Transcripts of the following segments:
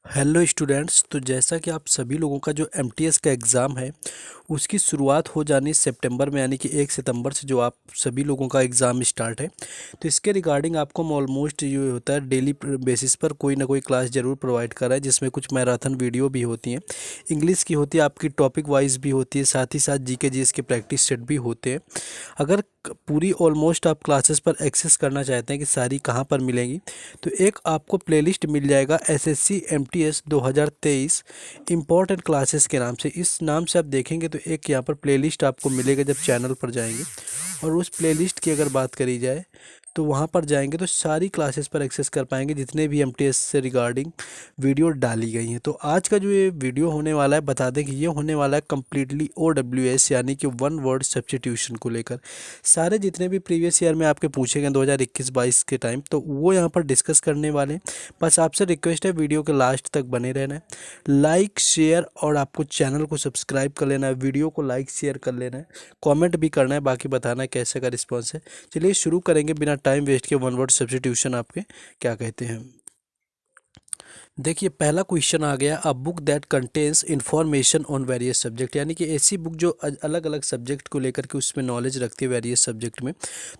Hello students. तो जैसा कि आप सभी लोगों का जो एमटीएस का एग्ज़ाम है उसकी शुरुआत हो जानी सितंबर में, यानी कि 1 सितंबर से जो आप सभी लोगों का एग्ज़ाम स्टार्ट है। तो इसके रिगार्डिंग आपको ऑलमोस्ट ये होता है डेली बेसिस पर कोई ना कोई क्लास ज़रूर प्रोवाइड कर रहा है, जिसमें कुछ मैराथन वीडियो भी होती हैं, इंग्लिश की होती है, आपकी टॉपिक वाइज भी होती है, साथ ही साथ जीके जीएस के प्रैक्टिस सेट भी होते हैं। अगर पूरी ऑलमोस्ट आप क्लासेस पर एक्सेस करना चाहते हैं कि सारी कहाँ पर मिलेंगी, तो एक आपको प्लेलिस्ट मिल जाएगा एसएससी एमटीएस 2023 इम्पोर्टेंट क्लासेस के नाम से। इस नाम से आप देखेंगे तो एक यहाँ पर प्लेलिस्ट आपको मिलेगा जब चैनल पर जाएंगे, और उस प्लेलिस्ट की अगर बात करी जाए तो वहाँ पर जाएंगे तो सारी क्लासेस पर एक्सेस कर पाएंगे जितने भी एमटीएस से रिगार्डिंग वीडियो डाली गई हैं। तो आज का जो ये वीडियो होने वाला है, बता दें कि ये होने वाला है कम्प्लीटली ओडब्ल्यूएस यानी कि वन वर्ड सब्स्टिट्यूशन को लेकर। सारे जितने भी प्रीवियस ईयर में आपके पूछे गए 2021-22 के टाइम, तो वो यहाँ पर डिस्कस करने वाले हैं। बस आपसे रिक्वेस्ट है वीडियो के लास्ट तक बने रहना है, लाइक शेयर और आपको चैनल को सब्सक्राइब कर लेना है, वीडियो को लाइक शेयर कर लेना है, कमेंट भी करना है, बाकी बताना है कैसे का रिस्पॉन्स है। चलिए शुरू करेंगे बिना टाइम वेस्ट के। वन वर्ड सब्स्टिट्यूशन आपके क्या कहते हैं। देखिए पहला क्वेश्चन आ गया, a book that contains information on various subject, यानी कि ऐसी बुक जो अलग अलग सब्जेक्ट को लेकर के उसमें नॉलेज रखती है वेरियस सब्जेक्ट में,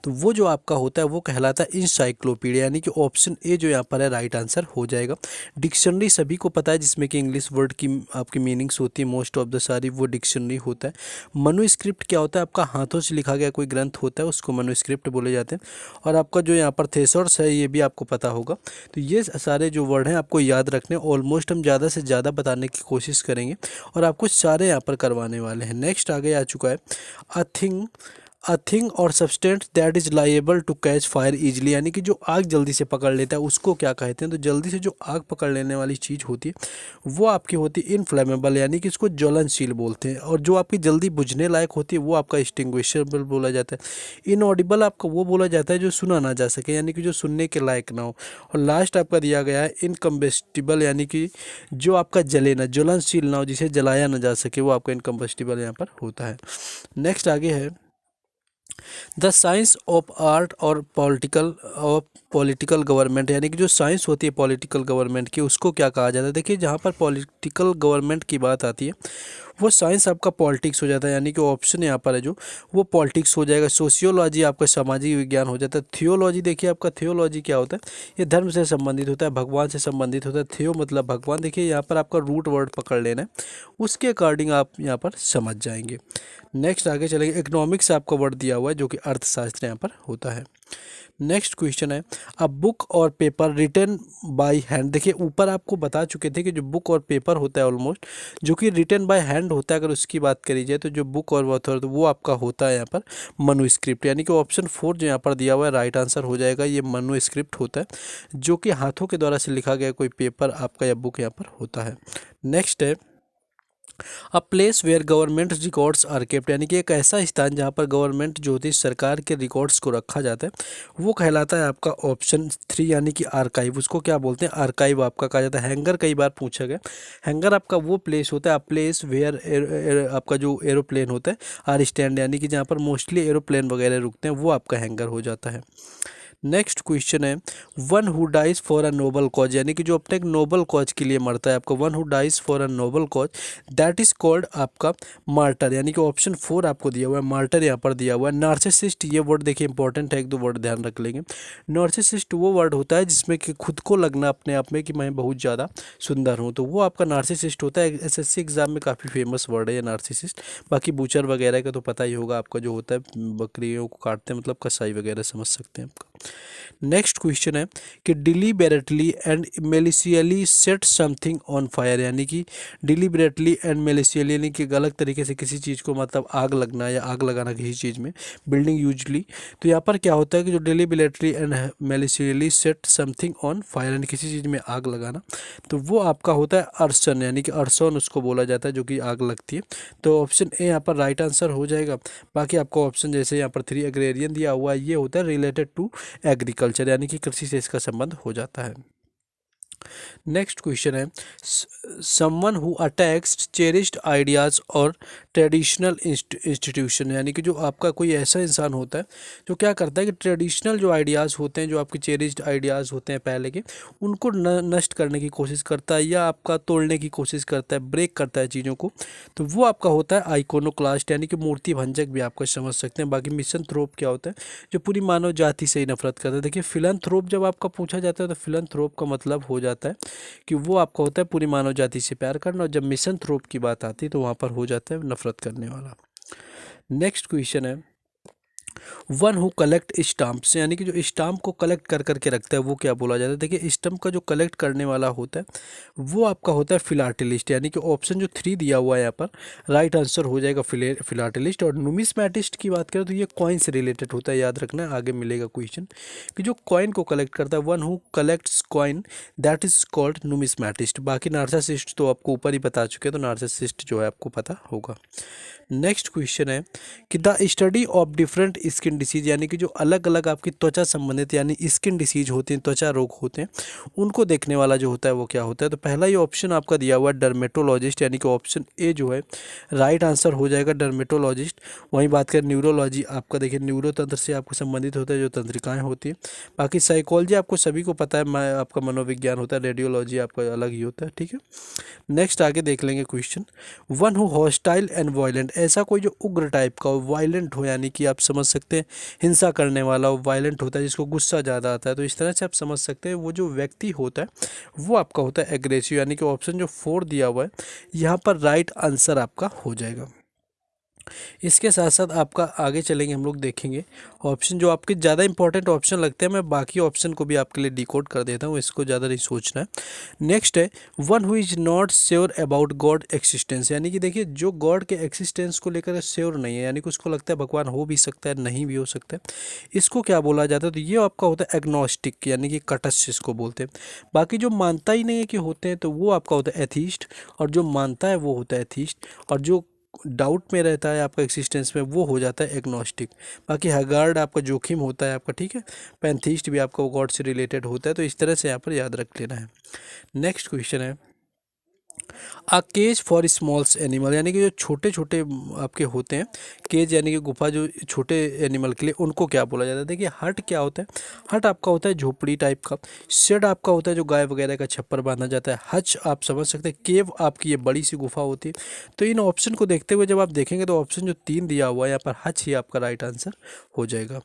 तो वो जो आपका होता है वो कहलाता है इंसाइक्लोपीडिया, यानी कि ऑप्शन ए जो यहाँ पर है राइट आंसर हो जाएगा। डिक्शनरी सभी को पता है, जिसमें कि इंग्लिश वर्ड की आपकी मीनिंग्स होती है, मोस्ट ऑफ द सारी वो डिक्शनरी होता है। मनुस्क्रिप्ट क्या होता है, आपका हाथों से लिखा गया कोई ग्रंथ होता है, उसको मनुस्क्रिप्ट बोले जाते हैं। और आपका जो यहाँ पर थेसॉरस है ये भी आपको पता होगा। तो ये सारे जो वर्ड हैं आपको याद रखने, ऑलमोस्ट हम ज़्यादा से ज़्यादा बताने की कोशिश करेंगे और आपको सारे यहाँ पर करवाने वाले हैं। नेक्स्ट आगे आ चुका है, a thing a thing or substance that is liable to catch fire easily, यानी कि जो आग जल्दी से पकड़ लेता है उसको क्या कहते हैं। तो जल्दी से जो आग पकड़ लेने वाली चीज़ होती है वो आपकी होती है इनफ्लेमेबल, यानी कि इसको ज्वलनशील बोलते हैं। और जो आपकी जल्दी बुझने लायक होती है वो आपका एक्सटिंग्विशेबल बोला जाता है। इनऑडिबल आपका वो बोला जाता है जो सुना ना जा सके, यानी कि जो सुनने के लायक ना हो। और लास्ट आपका दिया गया है इनकम्बेस्टिबल, यानी कि जो आपका जले ना, ज्वलनशील ना हो, जिसे जलाया ना जा सके, वो आपका इनकम्बेस्टिबल यहाँ पर होता है। नेक्स्ट आगे है, द साइंस ऑफ आर्ट और पॉलिटिकल गवर्नमेंट, यानी कि जो साइंस होती है पॉलिटिकल गवर्नमेंट की उसको क्या कहा जाता है। देखिए जहाँ पर पॉलिटिकल गवर्नमेंट की बात आती है वो साइंस आपका पॉलिटिक्स हो जाता है, यानी कि ऑप्शन यहाँ पर है जो वो पॉलिटिक्स हो जाएगा। सोशियोलॉजी आपका सामाजिक विज्ञान हो जाता है। थियोलॉजी, देखिए आपका थियोलॉजी क्या होता है, ये धर्म से संबंधित होता है, भगवान से संबंधित होता है। थियो मतलब भगवान, देखिए यहाँ पर आपका रूट वर्ड पकड़ लेना है, उसके अकॉर्डिंग आप यहाँ पर समझ जाएंगे। नेक्स्ट आगे चलेंगे, इकोनॉमिक्स आपका वर्ड दिया हुआ है जो कि अर्थशास्त्र यहाँ पर होता है। नेक्स्ट क्वेश्चन है, अ बुक और पेपर रिटन बाय हैंड। देखिए ऊपर आपको बता चुके थे कि जो बुक और पेपर होता है ऑलमोस्ट जो कि रिटन बाय हैंड होता है, अगर उसकी बात करी जाए तो जो बुक और ऑथर तो वो आपका होता है यहाँ पर मनुस्क्रिप्ट, यानी कि ऑप्शन 4 जो यहाँ पर दिया हुआ है राइट आंसर हो जाएगा। ये मनुस्क्रिप्ट होता है जो कि हाथों के द्वारा से लिखा गया कोई पेपर आपका या बुक यहाँ पर होता है। नेक्स्ट है, a place where government records are kept, यानी कि एक ऐसा स्थान जहाँ पर गवर्नमेंट जो होती है सरकार के रिकॉर्ड्स को रखा जाता है वो कहलाता है आपका ऑप्शन 3, यानी कि आर्काइव। उसको क्या बोलते हैं, आर्काइव आपका कहा जाता है। हैंगर कई बार पूछा गया, हैंगर आपका वो प्लेस होता है, प्लेस वेयर आपका जो एरोप्लेन होता है आर स्टैंड, यानी कि जहाँ पर मोस्टली एरोप्लेन वगैरह रुकते हैं वो आपका हैंगर हो जाता है। नेक्स्ट क्वेश्चन है, one who dies for a noble cause, यानी कि जो अपने एक नोबल कॉज के लिए मरता है, आपका one who dies for a noble cause that is called आपका मार्टर, यानी कि ऑप्शन 4 आपको दिया हुआ है, मार्टर यहाँ पर दिया हुआ है। नार्सिसिस्ट, ये वर्ड देखिए इंपॉर्टेंट है, एक दो वर्ड ध्यान रख लेंगे। नार्सिसिस्ट वो वर्ड होता है जिसमें कि खुद को लगना अपने आप में कि मैं बहुत ज़्यादा सुंदर हूँ, तो वो आपका नार्सिसिस्ट होता है। एसएससी एग्जाम में काफ़ी फेमस वर्ड है ये नार्सिसिस्ट। बाकी बूचर वगैरह का तो पता ही होगा आपका, जो होता है बकरियों को काटते हैं, मतलब कसाई वगैरह समझ सकते हैं आपका। नेक्स्ट क्वेश्चन है कि deliberately and maliciously set something on fire, यानी कि डिलीबरेटली एंड मेलिशियली, यानी कि गलत तरीके से किसी चीज़ को मतलब आग लगना या आग लगाना किसी चीज़ में, बिल्डिंग यूजली। तो यहाँ पर क्या होता है कि जो deliberately and maliciously set something on fire, यानी किसी चीज़ में आग लगाना, तो वो आपका होता है अर्सन, यानी कि अर्सन उसको बोला जाता है जो कि आग लगती है। तो ऑप्शन ए यहाँ पर राइट आंसर हो जाएगा। बाकी आपका ऑप्शन जैसे यहाँ पर 3 एग्रेरियन दिया हुआ है, ये होता है रिलेटेड टू एग्रीकल्चर, यानी कि कृषि से इसका संबंध हो जाता है। नेक्स्ट क्वेश्चन है someone who attacks cherished ideas और ट्रेडिशनल इंस्टीट्यूशन, यानी कि जो आपका कोई ऐसा इंसान होता है जो क्या करता है कि ट्रेडिशनल जो आइडियाज़ होते हैं, जो आपके चेरिश्ड आइडियाज़ होते हैं पहले के, उनको नष्ट करने की कोशिश करता है या आपका तोड़ने की कोशिश करता है, ब्रेक करता है चीज़ों को, तो वो आपका होता है आइकोनोक्लास्ट, यानी कि मूर्ति भंजक भी आपको समझ सकते हैं। बाकी मिसनथ्रोप क्या होता है, जो पूरी मानव जाति से ही नफरत करता है। देखिए फिलनथ्रोप जब आपका पूछा जाता है तो फिलनथ्रोप का मतलब हो जाता है कि वो आपका होता है पूरी मानव जाति से प्यार करना, और जब मिसनथ्रोप की बात आती है तो वहाँ पर हो जाता है नफरत करने वाला। नेक्स्ट क्वेश्चन है वन हु कलेक्ट स्टाम्प्स, यानी कि जो स्टाम्प को कलेक्ट कर करके रखता है वो क्या बोला जाता है। देखिए स्टाम्प का जो कलेक्ट करने वाला होता है वो आपका होता है फिलाटेलिस्ट, यानी कि ऑप्शन जो 3 दिया हुआ है यहाँ पर राइट आंसर हो जाएगा फिलाटेलिस्ट। और नुमिस्मैटिस्ट की बात करें तो ये कॉइन से रिलेटेड होता है, याद रखना है, आगे मिलेगा क्वेश्चन कि जो कॉइन को कलेक्ट करता है, one who collects coin that is called numismatist. बाकी नार्सिसिस्ट तो आपको ऊपर ही बता चुके हैं, तो नार्सिसिस्ट जो है आपको पता होगा। नेक्स्ट क्वेश्चन है कि the study of different skin disease, यानी कि जो अलग अलग आपकी त्वचा संबंधित यानी स्किन डिसीज होते हैं, त्वचा रोग होते हैं, उनको देखने वाला जो होता है वो क्या होता है। तो पहला ही ऑप्शन आपका दिया हुआ है डर्मेटोलॉजिस्ट, यानी कि ऑप्शन ए जो है राइट आंसर हो जाएगा डर्मेटोलॉजिस्ट। वहीं बात करें न्यूरोलॉजी, आपका देखिए न्यूरोतंत्र से आपको संबंधित होता है, जो तंत्रिकाएँ होती हैं। बाकी साइकोलॉजी आपको सभी को पता है, आपका मनोविज्ञान होता है। रेडियोलॉजी आपका अलग ही होता है, ठीक है। नेक्स्ट आगे देख लेंगे question one who hostile and violent, ऐसा कोई जो उग्र टाइप का हो, वायलेंट हो, यानी कि आप समझ सकते हैं हिंसा करने वाला हो, वायलेंट होता है जिसको गुस्सा ज़्यादा आता है, तो इस तरह से आप समझ सकते हैं वो जो व्यक्ति होता है वो आपका होता है एग्रेसिव, यानी कि ऑप्शन जो 4 दिया हुआ है यहाँ पर राइट आंसर आपका हो जाएगा। इसके साथ साथ आपका आगे चलेंगे, हम लोग देखेंगे ऑप्शन जो आपके ज़्यादा इंपॉर्टेंट ऑप्शन लगते हैं। मैं बाकी ऑप्शन को भी आपके लिए डिकोड कर देता हूँ, इसको ज़्यादा नहीं सोचना है। नेक्स्ट है one who is not sure about God existence, यानी कि देखिए जो गॉड के एक्सिस्टेंस को लेकर श्योर नहीं है, यानी कि उसको लगता है भगवान हो भी सकता है, नहीं भी हो सकता है, इसको क्या बोला जाता है। तो ये आपका होता है एग्नोस्टिक, यानी कि कटस्थ इसको बोलते हैं। बाकी जो मानता ही नहीं है कि होते हैं तो वो आपका होता है एथीस्ट, और जो मानता है वो होता है एथीस्ट, और जो डाउट में रहता है आपका एक्सिस्टेंस में वो हो जाता है एग्नोस्टिक। बाकी हैगार्ड आपका जोखिम होता है आपका, ठीक है। पैंथीस्ट भी आपका गॉड से रिलेटेड होता है, तो इस तरह से यहाँ पर याद रख लेना है। नेक्स्ट क्वेश्चन है a cage for smalls animal, यानी कि जो छोटे छोटे आपके होते हैं केज, यानी कि गुफा जो छोटे एनिमल के लिए, उनको क्या बोला जाता है। देखिए हट क्या होता है, हट आपका होता है झोपड़ी टाइप का। शेड आपका होता है जो गाय वगैरह का छप्पर बांधा जाता है। हच आप समझ सकते हैं, केव आपकी ये बड़ी सी गुफा होती है। तो इन ऑप्शन को देखते हुए जब आप देखेंगे तो ऑप्शन जो 3 दिया हुआ है यहाँ पर हच ही आपका राइट आंसर हो जाएगा।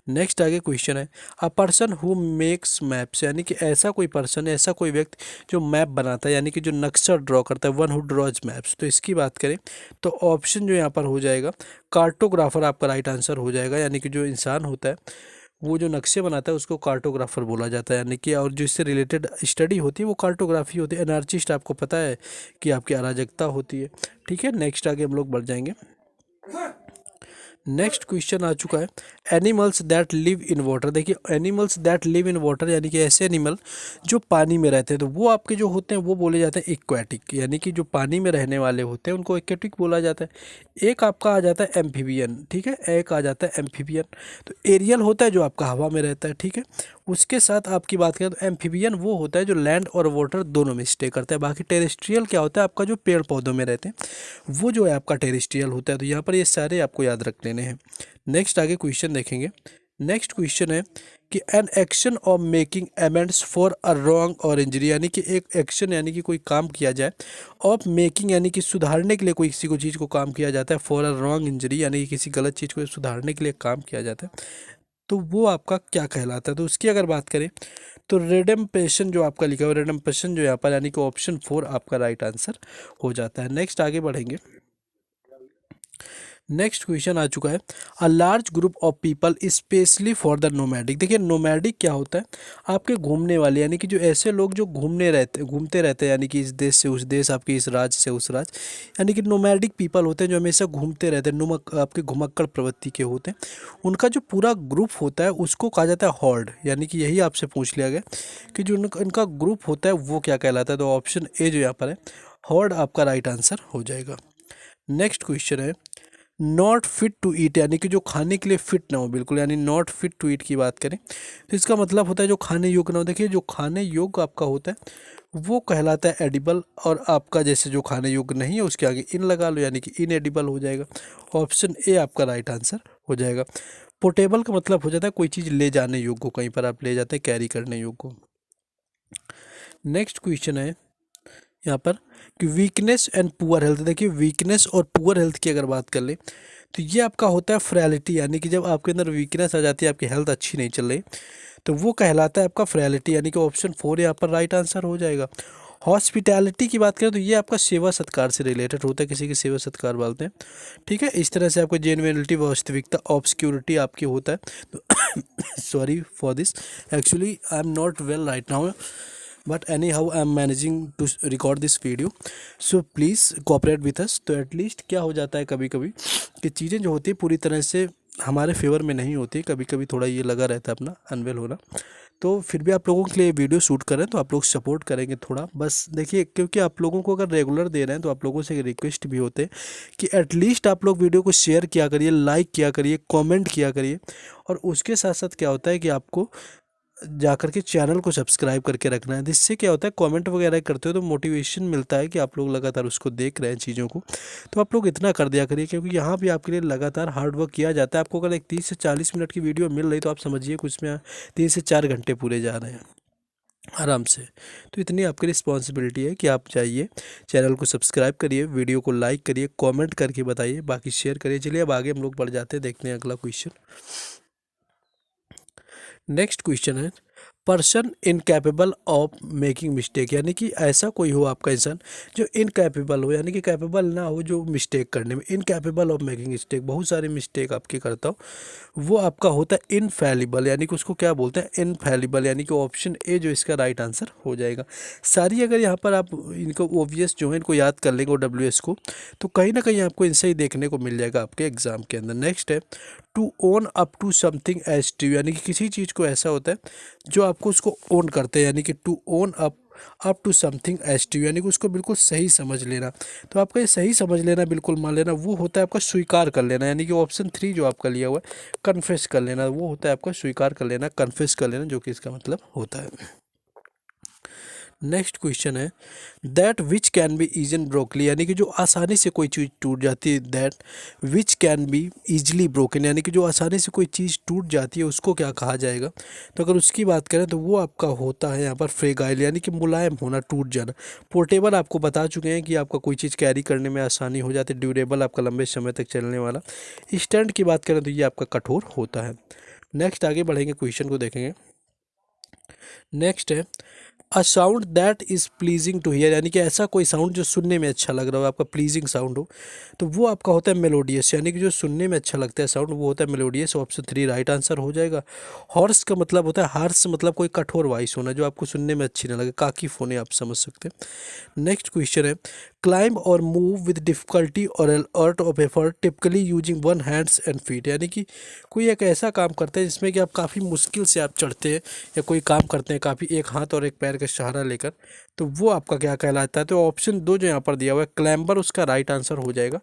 नेक्स्ट आगे क्वेश्चन है a person who makes maps, यानी कि ऐसा कोई पर्सन, ऐसा कोई व्यक्ति जो मैप बनाता है, यानी कि जो नक्शा ड्रॉ करता है, वन हु ड्रॉज मैप्स। तो इसकी बात करें तो ऑप्शन जो यहाँ पर हो जाएगा कार्टोग्राफर आपका राइट आंसर हो जाएगा, यानी कि जो इंसान होता है वो जो नक्शे बनाता है उसको कार्टोग्राफर बोला जाता है, यानी कि और जो इससे रिलेटेड स्टडी होती है वो कार्टोग्राफी होती है। एनार्चिस्ट आपको पता है कि आपकी अराजकता होती है, ठीक है। नेक्स्ट आगे हम लोग बढ़ जाएंगे। नेक्स्ट क्वेश्चन आ चुका है animals that live in water. देखिए animals that live in water, यानी कि ऐसे एनिमल जो पानी में रहते हैं, तो वो आपके जो होते हैं वो बोले जाते हैं एक्वेटिक, यानी कि जो पानी में रहने वाले होते हैं उनको एक्वेटिक बोला जाता है। एक आपका आ जाता है एम्फीबियन, ठीक है, एक आ जाता है एम्फीबियन। तो एरियल होता है जो आपका हवा में रहता है, ठीक है। उसके साथ आपकी बात करें तो एम्फीबियन वो होता है जो लैंड और वाटर दोनों में स्टे करता है। बाकी टेरेस्ट्रियल क्या होता है आपका जो पेड़ पौधों में रहते हैं, वो जो है आपका टेरेस्ट्रियल होता है। तो यहाँ पर ये सारे आपको याद रख लेने हैं। नेक्स्ट आगे क्वेश्चन देखेंगे। नेक्स्ट क्वेश्चन है कि an action of making amends for a wrong और इंजरी, यानी कि एक एक्शन यानी कि कोई काम किया जाए, ऑफ मेकिंग यानी कि सुधारने के लिए कोई किसी को चीज़ को काम किया जाता है, फॉर अ रॉन्ग इंजरी यानी कि किसी गलत चीज़ को सुधारने के लिए काम किया जाता है, तो वो आपका क्या कहलाता है। तो उसकी अगर बात करें तो रेडम्पेशन जो आपका लिखा हुआ है, रेडम्पेशन जो यहाँ पर, यानी कि ऑप्शन 4 आपका राइट आंसर हो जाता है। नेक्स्ट आगे बढ़ेंगे। नेक्स्ट क्वेश्चन आ चुका है a large group of people specially for the nomadic. देखिए नोमैडिक क्या होता है, आपके घूमने वाले, यानी कि जो ऐसे लोग जो घूमते रहते हैं, यानी कि इस देश से उस देश, आपके इस राज्य से उस राज्य, यानी कि नोमैडिक पीपल होते हैं जो हमेशा घूमते रहते हैं, आपके घुमक्कड़ प्रवृत्ति के होते हैं। उनका जो पूरा ग्रुप होता है उसको कहा जाता है हॉर्ड, यानी कि यही आपसे पूछ लिया गया कि जो इनका ग्रुप होता है वो क्या कहलाता है। तो ऑप्शन ए जो यहाँ पर है हॉर्ड आपका राइट आंसर हो जाएगा। नेक्स्ट क्वेश्चन है नॉट फिट टू ईट, यानी कि जो खाने के लिए फिट ना हो बिल्कुल, यानी नॉट फिट टू ईट की बात करें तो इसका मतलब होता है जो खाने योग्य ना हो। देखिए जो खाने योग्य आपका होता है वो कहलाता है एडिबल, और आपका जैसे जो खाने योग्य नहीं है उसके आगे इन लगा लो यानी कि इनएडिबल हो जाएगा। ऑप्शन ए आपका राइट आंसर हो जाएगा। पोर्टेबल का मतलब हो जाता है कोई चीज़ ले जाने योग्य हो, कहीं पर आप ले जाते हैं, कैरी करने योग्य हो। नेक्स्ट क्वेश्चन है यहाँ पर कि वीकनेस एंड पुअर हेल्थ। देखिए वीकनेस और पुअर हेल्थ की अगर बात कर ले तो ये आपका होता है फ्रैलिटी, यानी कि जब आपके अंदर वीकनेस आ जाती है, आपकी हेल्थ अच्छी नहीं चल रही, तो वो कहलाता है आपका फ्रैलिटी, यानी कि ऑप्शन 4 यहाँ पर राइट आंसर हो जाएगा। हॉस्पिटैलिटी की बात करें तो ये आपका सेवा सत्कार से रिलेटेड होता है, किसी की सेवा सत्कार बोलते हैं, ठीक है। इस तरह से आपको जेन्युइनिटी, वास्तविकता, ऑब्सक्योरिटी आपकी होता है। तो sorry for this, actually I am not well right now, but any how I am managing to record this video, so please cooperate with us. तो एटलीस्ट क्या हो जाता है कभी कभी कि चीज़ें जो होती है पूरी तरह से हमारे फेवर में नहीं होती, कभी कभी थोड़ा ये लगा रहता है अपना अनवेल होना, तो फिर भी आप लोगों के लिए वीडियो शूट करें तो आप लोग सपोर्ट करेंगे थोड़ा, बस देखिए, क्योंकि आप लोगों को अगर रेगुलर दे रहे हैं तो आप लोगों से रिक्वेस्ट भी होते हैं कि एटलीस्ट आप लोग वीडियो को शेयर किया करिए, लाइक किया करिए, कमेंट किया करिए, और उसके साथ साथ क्या होता है कि आपको जाकर के चैनल को सब्सक्राइब करके रखना है, जिससे क्या होता है कमेंट वगैरह करते हो तो मोटिवेशन मिलता है कि आप लोग लगातार उसको देख रहे हैं चीज़ों को, तो आप लोग इतना कर दिया करिए, क्योंकि यहाँ भी आपके लिए लगातार हार्ड वर्क किया जाता है। आपको अगर एक 30 से 40 मिनट की वीडियो मिल रही तो आप समझिए कुछ में 3 से 4 घंटे पूरे जा रहे हैं आराम से। तो इतनी आपकी रिस्पॉन्सिबिलिटी है कि आप जाइए, चैनल को सब्सक्राइब करिए, वीडियो को लाइक करिए, कमेंट करके बताइए, बाकी शेयर करिए। चलिए अब आगे हम लोग बढ़ जाते हैं, देखते हैं अगला क्वेश्चन। नेक्स्ट क्वेश्चन है person incapable of making mistake, यानी कि ऐसा कोई हो आपका इंसान जो इनकैपेबल हो, यानी कि कैपेबल ना हो जो मिस्टेक करने में, इनकैपेबल ऑफ मेकिंग मिस्टेक, बहुत सारे मिस्टेक आपके करता हो, वो आपका होता है इनफैलिबल, यानी कि उसको क्या बोलते हैं इनफैलिबल, यानी कि ऑप्शन ए जो इसका राइट आंसर हो जाएगा। सारी अगर यहाँ पर आप इनको ओवीएस जो है इनको याद कर लेंगे OWS को, तो कहीं ना कहीं आपको इनसे ही देखने को मिल जाएगा आपके एग्जाम के अंदर। नेक्स्ट है to own up to something as to, यानी कि किसी चीज़ को ऐसा होता है जो आपको उसको ओन करते हैं, यानी कि to own up to something as to, यानी कि उसको बिल्कुल सही समझ लेना। तो आपका ये सही समझ लेना, बिल्कुल मान लेना, वो होता है आपका स्वीकार कर लेना, यानी कि ऑप्शन 3 जो आपका लिया हुआ है कन्फेस कर लेना, वो होता है आपका स्वीकार कर लेना, कन्फेस कर लेना, जो कि इसका मतलब होता है। नेक्स्ट क्वेश्चन है that which can be engine broccoli, यानी कि जो आसानी से कोई चीज़ टूट जाती है, that which can be easily broken, यानी कि जो आसानी से कोई चीज़ टूट जाती है उसको क्या कहा जाएगा। तो अगर उसकी बात करें तो वो आपका होता है यहाँ पर फ्रेगाइल, यानी कि मुलायम होना, टूट जाना। पोर्टेबल आपको बता चुके हैं कि आपका कोई चीज़ कैरी करने में आसानी हो जाती है। ड्यूरेबल आपका लंबे समय तक चलने वाला। स्टैंड की बात करें तो ये आपका कठोर होता है। नेक्स्ट आगे बढ़ेंगे, क्वेश्चन को देखेंगे। नेक्स्ट है a sound that is pleasing to hear, यानी कि ऐसा कोई साउंड जो सुनने में अच्छा लग रहा हो, आपका प्लीजिंग साउंड हो, तो वो आपका होता है मेलोडियस, यानी कि जो सुनने में अच्छा लगता है साउंड वो होता है मेलोडियस। ऑप्शन 3 राइट आंसर हो जाएगा। हॉर्स का मतलब होता है, हार्स मतलब कोई कठोर वॉइस होना जो आपको सुनने में अच्छी ना लगे, काकिफ होने आप समझ सकते हैं। नेक्स्ट क्वेश्चन है climb or move with difficulty or art of effort typically using one hands and feet, यानी कि कोई एक ऐसा काम करता है जिसमें कि आप काफ़ी मुश्किल से आप चढ़ते हैं या कोई काम करते हैं काफ़ी एक हाथ और एक पैर का सहारा लेकर, तो वो आपका क्या कहलाता है। तो ऑप्शन 2 जो यहाँ पर दिया हुआ है क्लैम्बर, उसका राइट आंसर हो जाएगा।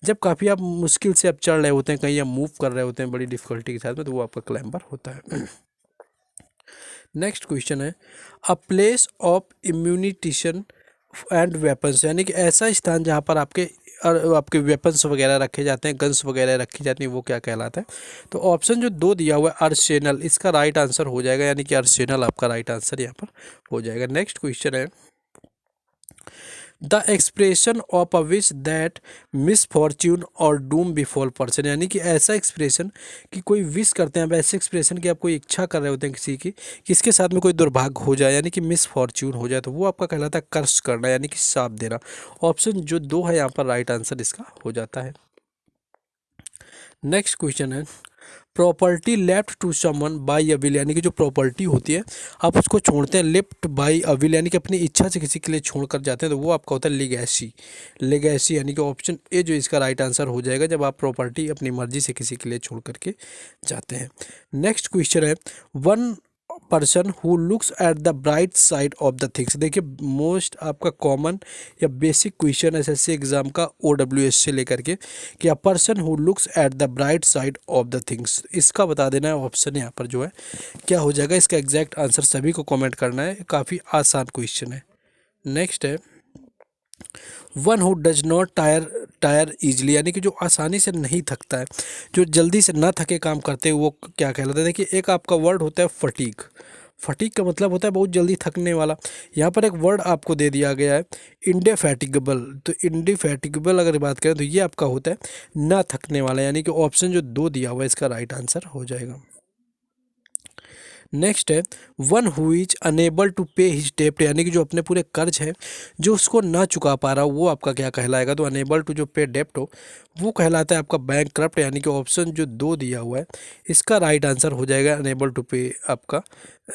जब काफ़ी आप मुश्किल से आप चढ़ रहे होते हैं, कहीं आप मूव कर रहे होते हैं बड़ी डिफिकल्टी के साथ में, तो वो आपका क्लैम्बर होता है। नेक्स्ट क्वेश्चन है a place of ammunition and weapons, यानी कि ऐसा स्थान जहाँ पर आपके वेपन्स वगैरह रखे जाते हैं, गन्स वगैरह रखी जाती हैं, वो क्या कहलाता है। तो ऑप्शन जो 2 दिया हुआ है अर्सेनल, इसका राइट आंसर हो जाएगा, यानी कि अर्सेनल आपका राइट आंसर यहाँ पर हो जाएगा। नेक्स्ट क्वेश्चन है the expression of a wish that misfortune और डूम बिफॉल पर्सन, यानी कि ऐसा एक्सप्रेशन कि कोई विश करते हैं, वैसे एक्सप्रेशन कि आप कोई इच्छा कर रहे होते हैं किसी की कि इसके साथ में कोई दुर्भाग्य हो जाए, यानी कि मिसफॉर्च्यून हो जाए, तो वो आपका कहलाता है कर्स करना, यानी कि शाप देना। ऑप्शन जो 2 है यहाँ पर राइट आंसर इसका हो जाता है। नेक्स्ट क्वेश्चन है property left to someone by a will, यानी कि जो प्रॉपर्टी होती है आप उसको छोड़ते हैं लेफ्ट बाय अ विल, यानी कि अपनी इच्छा से किसी के लिए छोड़ कर जाते हैं, तो वो आपका होता है लिगेसी। लिगेसी यानी कि ऑप्शन ए जो इसका राइट आंसर हो जाएगा, जब आप प्रॉपर्टी अपनी मर्जी से किसी के लिए छोड़ करके जाते हैं। नेक्स्ट क्वेश्चन है one person who looks at the bright side of the things, देखिए मोस्ट आपका कॉमन या बेसिक क्वेश्चन एसएससी एग्जाम का OWS से लेकर के कि अ person who looks at the bright side of the things, इसका बता देना है ऑप्शन यहाँ पर जो है क्या हो जाएगा। इसका एग्जैक्ट आंसर सभी को कमेंट करना है, काफ़ी आसान क्वेश्चन है। नेक्स्ट है one who does not tyre easily, यानी कि जो आसानी से नहीं थकता है, जो जल्दी से ना थके काम करते हैं, वो क्या कहलाता है? देखिए एक आपका वर्ड होता है फटीग। फटीग का मतलब होता है बहुत जल्दी थकने वाला। यहाँ पर एक वर्ड आपको दे दिया गया है इंडेफैटिगेबल। तो इंडेफैटिगेबल अगर बात करें तो ये आपका होता है ना थकने वाला, यानी कि ऑप्शन जो 2 दिया हुआ है इसका राइट आंसर हो जाएगा। नेक्स्ट है one who is unable to pay his डेप्ट, यानी कि जो अपने पूरे कर्ज है जो उसको ना चुका पा रहा हो, वो आपका क्या कहलाएगा? तो अनेबल टू जो पे डेप्ट हो वो कहलाता है आपका बैंक करप्ट, यानी कि ऑप्शन जो 2 दिया हुआ है इसका राइट आंसर हो जाएगा अनेबल टू पे आपका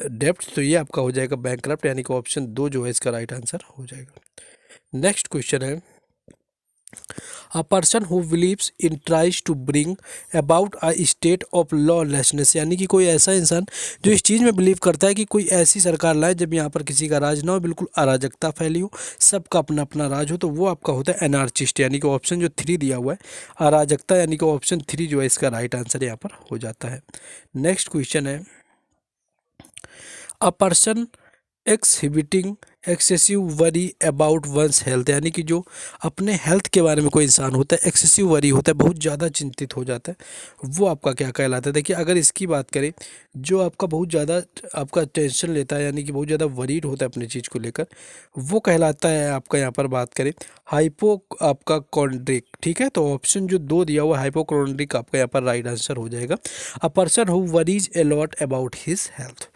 डेप्ट। तो ये आपका हो जाएगा बैंक करप्ट, यानी कि ऑप्शन 2 जो है इसका राइट आंसर हो जाएगा। नेक्स्ट क्वेश्चन है a person who believes in tries to bring about a state of lawlessness, यानी कि कोई ऐसा इंसान जो इस चीज़ में बिलीव करता है कि कोई ऐसी सरकार लाए जब यहाँ पर किसी का राज ना हो, बिल्कुल अराजकता फैली हो, सबका अपना अपना राज हो, तो वो आपका होता है एनार्चिस्ट, यानी कि ऑप्शन जो 3 दिया हुआ है अराजकता, यानी कि ऑप्शन 3 जो है इसका राइट आंसर यहाँ पर हो जाता है। नेक्स्ट क्वेश्चन है a person exhibiting excessive worry about one's health, यानी कि जो अपने हेल्थ के बारे में कोई इंसान होता है एक्सेसिव वरी होता है, बहुत ज़्यादा चिंतित हो जाता है, वो आपका क्या कहलाता है? देखिए अगर इसकी बात करें जो आपका बहुत ज़्यादा आपका टेंशन लेता है, यानी कि बहुत ज़्यादा वरीड होता है अपनी चीज़ को लेकर, वो कहलाता है आपका यहाँ पर बात करें हाइपो आपका कॉन्ड्रिक। ठीक है, तो ऑप्शन जो 2 दिया हुआ हाइपोक्रोन्ड्रिक आपका यहाँ पर राइट आंसर हो जाएगा। A person who worries a lot about his health.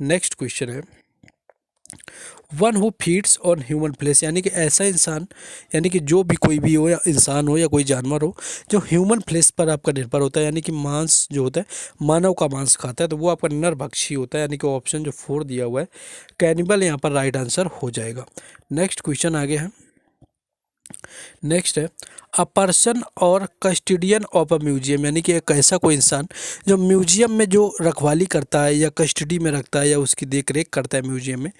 Next question है one who feeds on human flesh, यानी कि ऐसा इंसान, यानी कि जो भी कोई भी हो या इंसान हो या कोई जानवर हो जो ह्यूमन फ्लेश पर आपका निर्भर होता है, यानी कि मांस जो होता है मानव का मांस खाता है, तो वो आपका नरभक्षी होता है, यानी कि ऑप्शन जो 4 दिया हुआ है कैनिबल यहाँ पर राइट आंसर हो जाएगा। नेक्स्ट क्वेश्चन आगे है नेक्स्ट है अ पर्सन और कस्टोडियन ऑफ अ म्यूजियम, यानी कि एक ऐसा कोई इंसान जो म्यूजियम में जो रखवाली करता है या कस्टडी में रखता है या उसकी देख रेख करता है म्यूजियम में,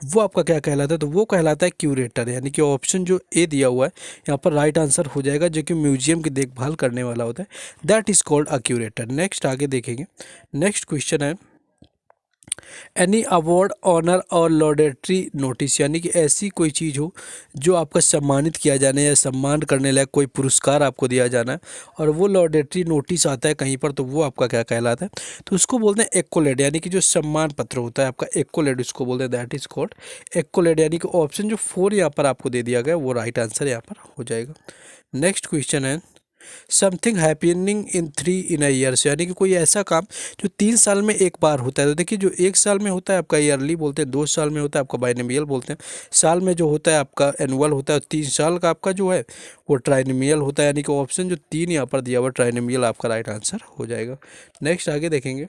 वो आपका क्या कहलाता है? तो वो कहलाता है क्यूरेटर, यानी कि ऑप्शन जो ए दिया हुआ है यहाँ पर राइट आंसर हो जाएगा, जो कि म्यूजियम की देखभाल करने वाला होता है, that is called a curator. Next आगे देखेंगे। नेक्स्ट क्वेश्चन है एनी अवार्ड ऑनर और लॉडेटरी नोटिस, यानी कि ऐसी कोई चीज़ हो जो आपका सम्मानित किया जाना या सम्मान करने लायक कोई पुरस्कार आपको दिया जाना है और वो लॉडेटरी नोटिस आता है कहीं पर, तो वो आपका क्या कहलाता है? तो उसको बोलते हैं एक्कोलेड, यानी कि जो सम्मान पत्र होता है आपका एक्कोलेड उसको बोलते हैं, दैट इज कॉल्ड एक्कोलेड, यानी कि ऑप्शन जो 4 यहाँ पर आपको दे दिया गया वो राइट आंसर यहाँ पर हो जाएगा। नेक्स्ट क्वेश्चन है something happening in 3 in a years, यानी कि कोई ऐसा काम जो 3 साल में एक बार होता है। तो देखिए जो 1 साल में होता है आपका ईयरली बोलते हैं, 2 साल में होता है आपका बाइनोमियल बोलते हैं, साल में जो होता है आपका एनुअल होता है, 3 साल का आपका जो है वो ट्राइनोमियल होता है, यानी कि ऑप्शन जो 3 यहाँ पर दिया हुआ ट्राइनोमियल आपका राइट आंसर हो जाएगा। नेक्स्ट आगे देखेंगे।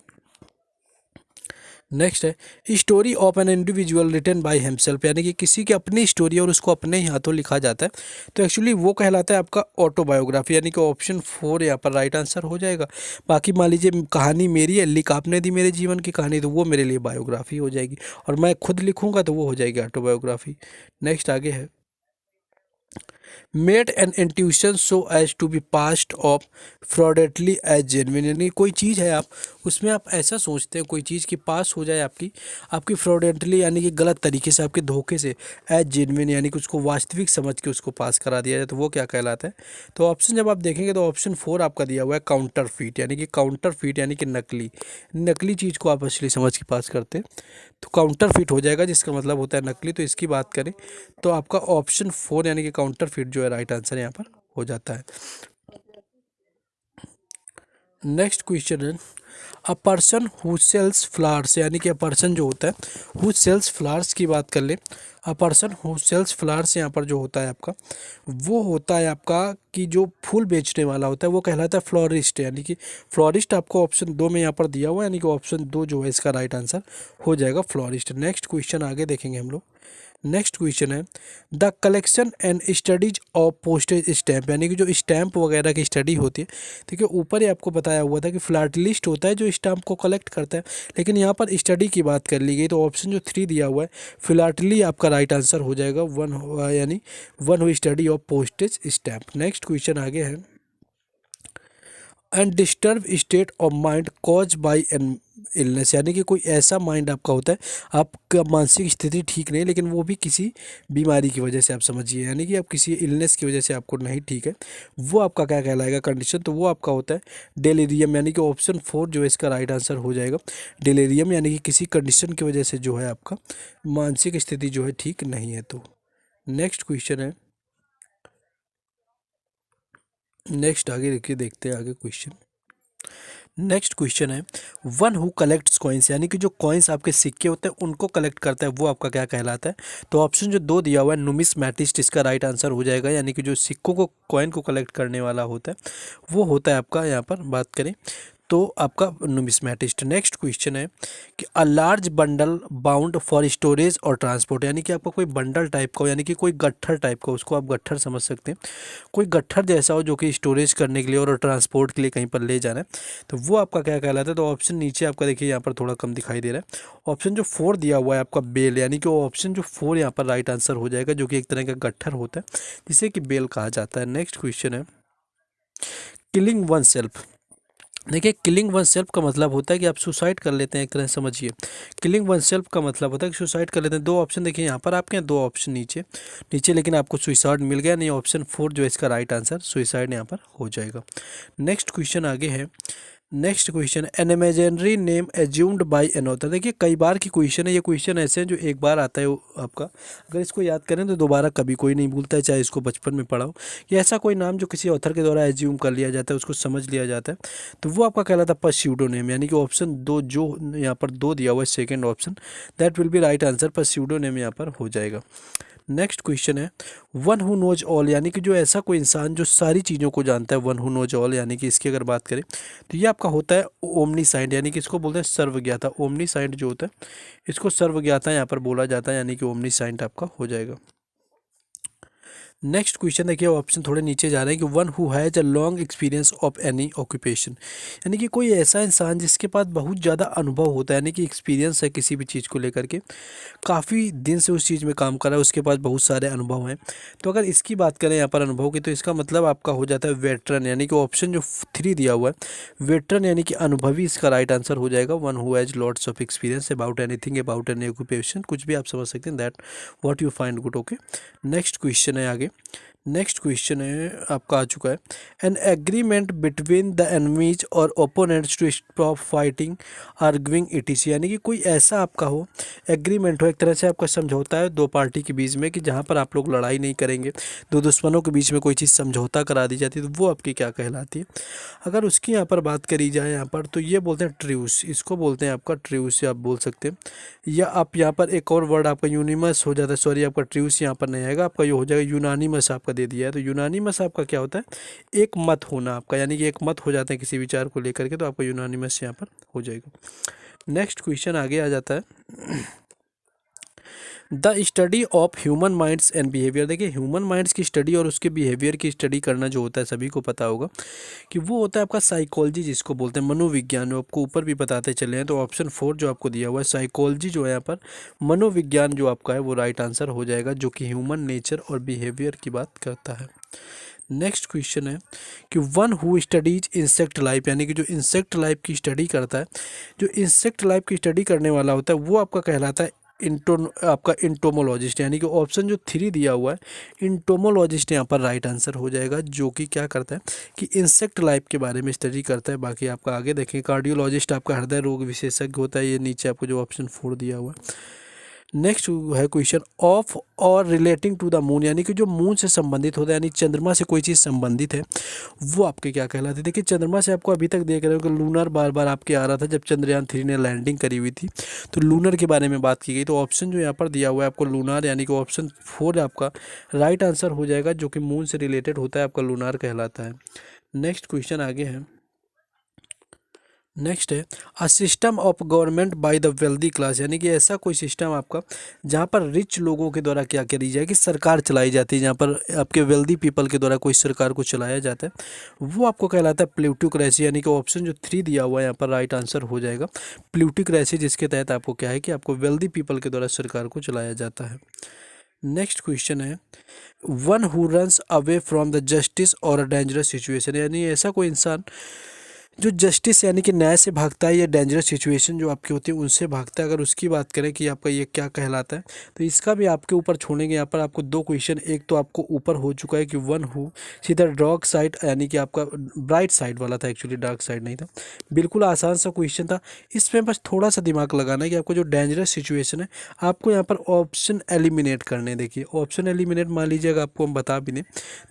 नेक्स्ट है story of an individual written by himself, यानी कि किसी की अपनी स्टोरी और उसको अपने ही हाथों लिखा जाता है, तो एक्चुअली वो कहलाता है आपका ऑटोबायोग्राफी, यानी कि ऑप्शन 4 यहाँ पर राइट आंसर हो जाएगा। बाकी मान लीजिए कहानी मेरी है, लिख आपने दी मेरे जीवन की कहानी, तो वो मेरे लिए बायोग्राफी हो जाएगी, और मैं खुद लिखूंगा तो वो हो जाएगी ऑटोबायोग्राफी। नेक्स्ट आगे है made an intuition so as to be passed off fraudulently as genuine, यानी कोई चीज़ है आप उसमें आप ऐसा सोचते हैं कोई चीज़ की पास हो जाए आपकी आपकी फ्रॉडेंटली, यानी कि गलत तरीके से आपके धोखे से, एज जेन्युइन यानी कि उसको वास्तविक समझ के उसको पास करा दिया जाए, तो वो क्या कहलाता है? तो ऑप्शन जब आप देखेंगे तो ऑप्शन 4 आपका दिया हुआ है काउंटर फीट, यानी कि काउंटर फीट यानी कि नकली नकली चीज़ को आप असली समझ के पास करते हैं, तो काउंटर फीट हो जाएगा, जिसका मतलब होता है नकली। तो इसकी बात करें तो आपका ऑप्शन 4 यानी कि काउंटर फीट जो है राइट आंसर यहाँ पर हो जाता है। नेक्स्ट क्वेश्चन है a person who sells flowers, यानी कि अ पर्सन जो होता है हु सेल्स फ्लावर्स की बात कर ले। A person who sells flowers यहाँ पर जो होता है आपका वो होता है आपका कि जो फूल बेचने वाला होता है वो कहलाता है फ्लोरिस्ट, यानी कि फ्लोरिस्ट आपको ऑप्शन 2 में यहाँ पर दिया हुआ है, यानी कि ऑप्शन 2 जो है इसका राइट आंसर हो जाएगा फ्लोरिस्ट। नेक्स्ट क्वेश्चन आगे देखेंगे हम लोग। नेक्स्ट क्वेश्चन है the collection and studies of postage stamp, यानी कि जो स्टैम्प वगैरह की स्टडी होती है, देखिए ऊपर ही आपको बताया हुआ था कि फ्लैटलिस्ट होता है जो स्टैम्प को कलेक्ट करता है, लेकिन यहाँ पर स्टडी की बात कर ली गई, तो ऑप्शन जो 3 दिया हुआ है फिलाटली आपका राइट आंसर हो जाएगा यानी one who study of postage stamp. Next question आगे है and disturb state of mind cause by an illness, यानी कि कोई ऐसा माइंड आपका होता है, आपका मानसिक स्थिति ठीक नहीं, लेकिन वो भी किसी बीमारी की वजह से, आप समझिए, यानी कि आप किसी इलनेस की वजह से आपको नहीं ठीक है, वो आपका क्या कहलाएगा कंडीशन, तो वो आपका होता है डेलीरियम, यानी कि ऑप्शन 4 जो है इसका राइट आंसर हो जाएगा डेलीरियम, यानी कि किसी कंडीशन की वजह से जो है आपका मानसिक स्थिति जो है ठीक नहीं है। तो नेक्स्ट क्वेश्चन है, नेक्स्ट आगे देखिए, देखते हैं आगे क्वेश्चन। नेक्स्ट क्वेश्चन है, वन हु कलेक्ट्स कॉइन्स, यानी कि जो कॉइन्स आपके सिक्के होते हैं उनको कलेक्ट करता है, वो आपका क्या कहलाता है, तो ऑप्शन जो 2 दिया हुआ है नुमिस्मैटिस्ट, इसका राइट आंसर हो जाएगा, यानी कि जो सिक्कों को कॉइन को कलेक्ट करने वाला होता है वो होता है आपका, यहाँ पर बात करें तो आपका नुमिस्मैटिस्ट। नेक्स्ट क्वेश्चन है कि a large bundle bound for storage और ट्रांसपोर्ट, यानी कि आपका कोई बंडल टाइप का हो, यानी कि कोई गट्ठर टाइप का, उसको आप गट्ठर समझ सकते हैं, कोई गट्ठर जैसा हो जो कि स्टोरेज करने के लिए और ट्रांसपोर्ट के लिए कहीं पर ले जाना है, तो वो आपका क्या कहलाता है, तो ऑप्शन नीचे आपका देखिए यहाँ पर थोड़ा कम दिखाई दे रहा है, ऑप्शन जो 4 दिया हुआ है आपका बेल, यानी कि ऑप्शन जो 4 यहाँ पर राइट आंसर हो जाएगा, जो कि एक तरह का गट्ठर होता है जिसे कि बेल कहा जाता है। नेक्स्ट क्वेश्चन है, किलिंग वन सेल्फ, देखिए किलिंग वन सेल्फ का मतलब होता है कि आप सुसाइड कर लेते हैं, एक तरह से समझिए, किलिंग वन सेल्फ का मतलब होता है कि सुसाइड कर लेते हैं। 2 ऑप्शन देखिए यहाँ पर आपके हैं, 2 ऑप्शन नीचे नीचे, लेकिन आपको सुसाइड मिल गया नहीं, ऑप्शन 4 जो है इसका राइट आंसर सुसाइड यहाँ पर हो जाएगा। नेक्स्ट क्वेश्चन आगे है, next question, an imaginary name assumed by an author, देखिए कई बार की क्वेश्चन है, ये क्वेश्चन ऐसे हैं जो एक बार आता है आपका, अगर इसको याद करें तो दोबारा कभी कोई नहीं भूलता है, चाहे इसको बचपन में पढ़ा हो, कि ऐसा कोई नाम जो किसी ऑथर के द्वारा एज्यूम कर लिया जाता है, उसको समझ लिया जाता है, तो वो आपका कहलाता है पस्यूडोनेम, यानी कि ऑप्शन 2 जो यहाँ पर 2 दिया हुआ है second option, that will be right answer, pseudonym यहाँ पर हो जाएगा। नेक्स्ट क्वेश्चन है, वन हु नोज ऑल, यानी कि जो ऐसा कोई इंसान जो सारी चीज़ों को जानता है, वन हु नोज ऑल, यानी कि इसकी अगर बात करें तो ये आपका होता है ओमनीसाइंट, यानी कि इसको बोलते हैं सर्वज्ञाता, ओमनीसाइंट जो होता है इसको सर्वज्ञाता यहाँ पर बोला जाता है, यानी कि ओमनीसाइंट आपका हो जाएगा। नेक्स्ट क्वेश्चन देखिए, ऑप्शन थोड़े नीचे जा रहे हैं कि one who has a long experience of any occupation, यानी कि कोई ऐसा इंसान जिसके पास बहुत ज़्यादा अनुभव होता है, यानी कि एक्सपीरियंस है किसी भी चीज़ को लेकर के, काफ़ी दिन से उस चीज़ में काम कर रहा है, उसके पास बहुत सारे अनुभव हैं, तो अगर इसकी बात करें यहाँ पर अनुभव की, तो इसका मतलब आपका हो जाता है वेटरन, यानी कि ऑप्शन जो 3 दिया हुआ है वेटरन, यानी कि अनुभवी, इसका राइट आंसर हो जाएगा, one who has lots of experience about anything, about any occupation, कुछ भी आप समझ सकते हैं, that what you find good. Okay, next question है आगे, नेक्स्ट क्वेश्चन है आपका आ चुका है, an agreement between the enemies or opponents to stop fighting arguing etc, यानी कि कोई ऐसा आपका हो एग्रीमेंट हो, एक तरह से आपका समझौता है 2 पार्टी के बीच में कि जहाँ पर आप लोग लड़ाई नहीं करेंगे, 2 दुश्मनों के बीच में कोई चीज़ समझौता करा दी जाती है, तो वो आपकी क्या कहलाती है, अगर उसकी यहाँ पर बात करी जाए यहाँ पर, तो ये बोलते हैं ट्रूस, इसको बोलते हैं आपका ट्रूस, आप बोल सकते हैं, या आप यहाँ पर एक और वर्ड आपका यूनिमस हो जाता है, सॉरी आपका ट्रूस यहाँ पर नहीं आएगा, आपका ये हो जाएगा यूनानिमस, आपका दे दिया है, तो यूनानिमस आपका क्या होता है, एक मत होना आपका, यानी कि एक मत हो जाता है किसी विचार को लेकर के, तो आपका यूनानिमस यहाँ पर हो जाएगा। नेक्स्ट क्वेश्चन आगे आ जाता है, the study of human minds and behaviour, देखिए ह्यूमन माइंड्स की स्टडी और उसके बिहेवियर की स्टडी करना जो होता है सभी को पता होगा कि वो होता है आपका साइकोलॉजी, जिसको बोलते हैं मनोविज्ञान, जो आपको ऊपर भी बताते चले हैं, तो ऑप्शन 4 जो आपको दिया हुआ है साइकोलॉजी जो है यहाँ पर मनोविज्ञान जो आपका है वो राइट आंसर हो जाएगा, जो कि ह्यूमन नेचर और बिहेवियर की बात करता है। नेक्स्ट क्वेश्चन है कि one who studies insect life, यानी कि जो इंसेक्ट लाइफ की स्टडी करता है, जो इंसेक्ट लाइफ की स्टडी करने वाला होता है वो आपका कहलाता है आपका इंटोमोलॉजिस्ट, यानी कि ऑप्शन जो 3 दिया हुआ है इंटोमोलॉजिस्ट यहाँ पर राइट आंसर हो जाएगा, जो कि क्या करता है कि इंसेक्ट लाइफ के बारे में स्टडी करता है। बाकी आपका आगे देखें, कार्डियोलॉजिस्ट आपका हृदय रोग विशेषज्ञ होता है, ये नीचे आपको जो ऑप्शन 4 दिया हुआ है। नेक्स्ट है क्वेश्चन, ऑफ और रिलेटिंग टू द मून, यानी कि जो मून से संबंधित होता है, यानी चंद्रमा से कोई चीज़ संबंधित है, वो आपके क्या कहलाती है। देखिए चंद्रमा से आपको अभी तक देख रहे हो कि लूनर बार बार आपके आ रहा था, जब चंद्रयान 3 ने लैंडिंग करी हुई थी तो लूनर के बारे में बात की गई, तो ऑप्शन जो यहाँ पर दिया हुआ है आपको लूनर, यानी कि ऑप्शन 4 आपका राइट आंसर हो जाएगा, जो कि मून से रिलेटेड होता है, आपका लूनर कहलाता है। नेक्स्ट क्वेश्चन आगे है, नेक्स्ट है a system of government by the wealthy class, यानी कि ऐसा कोई सिस्टम आपका जहाँ पर रिच लोगों के द्वारा क्या करी जाए कि सरकार चलाई जाती है, जहाँ पर आपके वेल्दी पीपल के द्वारा कोई सरकार को चलाया जाता है, वो आपको कहलाता है प्लूटोक्रेसी, यानी कि ऑप्शन जो 3 दिया हुआ है यहाँ पर राइट आंसर हो जाएगा प्लूटोक्रेसी, जिसके तहत आपको क्या है कि आपको वेल्दी पीपल के द्वारा सरकार को चलाया जाता है। नेक्स्ट क्वेश्चन है one who runs away from the justice और अ डेंजरस सिचुएशन, यानी ऐसा कोई इंसान जो जस्टिस यानी कि न्याय से भागता है या डेंजरस सिचुएशन जो आपकी होती है उनसे भागता है, अगर उसकी बात करें कि आपका ये क्या कहलाता है, तो इसका भी आपके ऊपर छोड़ेंगे। यहाँ पर आपको दो क्वेश्चन, एक तो आपको ऊपर हो चुका है कि वन हु सीधा डार्क साइड यानी कि आपका ब्राइट साइड वाला था, एक्चुअली डार्क साइड नहीं था। बिल्कुल आसान सा क्वेश्चन था। इसमें बस थोड़ा सा दिमाग लगाना है कि आपको जो डेंजरस सिचुएशन है आपको यहाँ पर ऑप्शन एलिमिनेट करने हैं। देखिए ऑप्शन एलिमिनेट मान लीजिए अगर आपको हम बता भी दें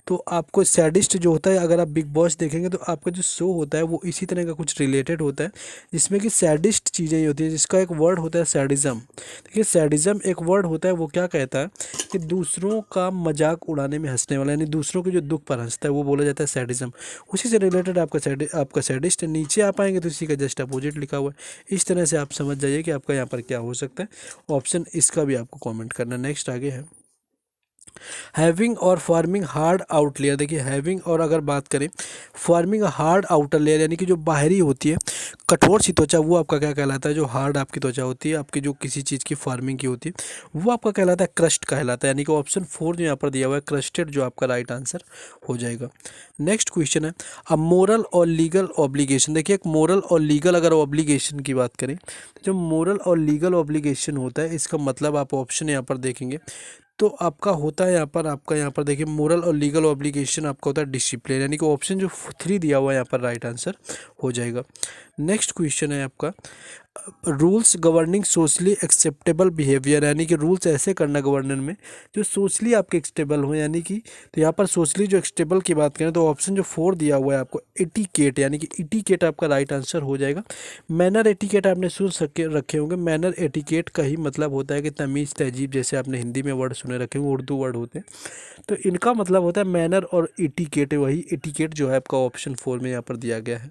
तो आपको सैडिस्ट जो होता है, अगर आप बिग बॉस देखेंगे तो आपका जो शो होता है वो इसी तरह का कुछ रिलेटेड होता है, जिसमें कि सैडिस्ट चीज़ें ही होती है, जिसका एक वर्ड होता है सैडिज्म। देखिए सैडिज्म एक वर्ड होता है, वो क्या कहता है कि दूसरों का मजाक उड़ाने में हंसने वाला, यानी दूसरों के जो दुख पर हंसता है वो बोला जाता है सैडिज्म। उसी से रिलेटेड आपका सैडिस्ट है। नीचे आप आएंगे तो इसी का जस्ट अपोजिट लिखा हुआ है। इस तरह से आप समझ जाइए कि आपका यहाँ पर क्या हो सकता है ऑप्शन, इसका भी आपको कमेंट करना। नेक्स्ट आगे है हैविंग और फॉर्मिंग हार्ड आउट लेयर। देखिए हैविंग और अगर बात करें फॉर्मिंग हार्ड आउटर लेयर यानी कि जो बाहरी होती है कठोर सी त्वचा, वो आपका क्या कहलाता है। जो हार्ड आपकी त्वचा होती है आपकी जो किसी चीज़ की फार्मिंग की होती है वो आपका कहलाता है क्रस्ट कहलाता है, यानी कि ऑप्शन 4 जो यहाँ पर दिया हुआ है क्रस्टेड, जो आपका राइट आंसर हो जाएगा। नेक्स्ट क्वेश्चन है अब मोरल और लीगल ऑब्लिगेशन। देखिए एक मोरल और लीगल अगर ऑब्लिगेशन की बात करें तो जो मोरल और लीगल ऑब्लिगेशन होता है इसका मतलब आप ऑप्शन यहाँ पर देखेंगे तो आपका होता है यहाँ पर, आपका यहाँ पर देखिए मोरल और लीगल ऑब्लिगेशन आपका होता है डिसिप्लिन, यानी कि ऑप्शन जो 3 दिया हुआ है यहाँ पर राइट आंसर हो जाएगा। नेक्स्ट क्वेश्चन है आपका rules governing socially acceptable behaviour, यानी कि रूल्स ऐसे करना गवर्नर में जो सोशली आपके एक्सेप्टेबल हो, यानी कि तो यहाँ पर सोशली जो एक्सेप्टेबल की बात करें तो ऑप्शन जो 4 दिया हुआ है आपको एटिकेट, यानी कि इटिकेट आपका राइट आंसर हो जाएगा। मैनर एटिकेट आपने सुन सके रखे होंगे। मैनर एटिकेट का ही मतलब होता है कि तमीज़ तहजीब, जैसे आपने हिंदी में वर्ड सुने रखे होंगे, उर्दू वर्ड होते हैं, तो इनका मतलब होता है मैनर और इटिकेट। वही एटिकेट जो है आपका ऑप्शन 4 में यहाँ पर दिया गया है।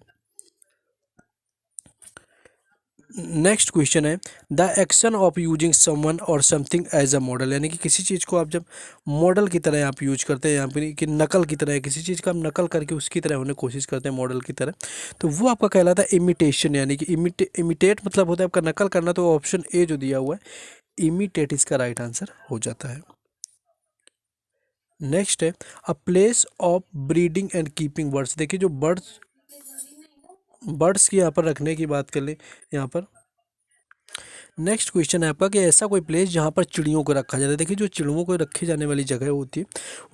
नेक्स्ट क्वेश्चन है the action of using someone और समथिंग एज अ मॉडल, यानी कि किसी चीज़ को आप जब मॉडल की तरह आप यूज करते हैं, यहाँ पे कि नकल की तरह, किसी चीज़ का आप नकल करके उसकी तरह होने की कोशिश करते हैं मॉडल की तरह, तो वो आपका कहलाता है इमिटेशन, यानी कि इमिटेट मतलब होता है आपका नकल करना। तो ऑप्शन ए जो दिया हुआ है इमिटेट इसका राइट आंसर हो जाता है। नेक्स्ट है a place of breeding and keeping birds. देखिए जो बर्ड्स बर्ड्स की यहाँ पर रखने की बात कर ले यहाँ पर। नेक्स्ट क्वेश्चन है आपका कि ऐसा कोई प्लेस जहाँ पर चिड़ियों को रखा जाता है। देखिए जो चिड़ियों को रखी जाने वाली जगह होती है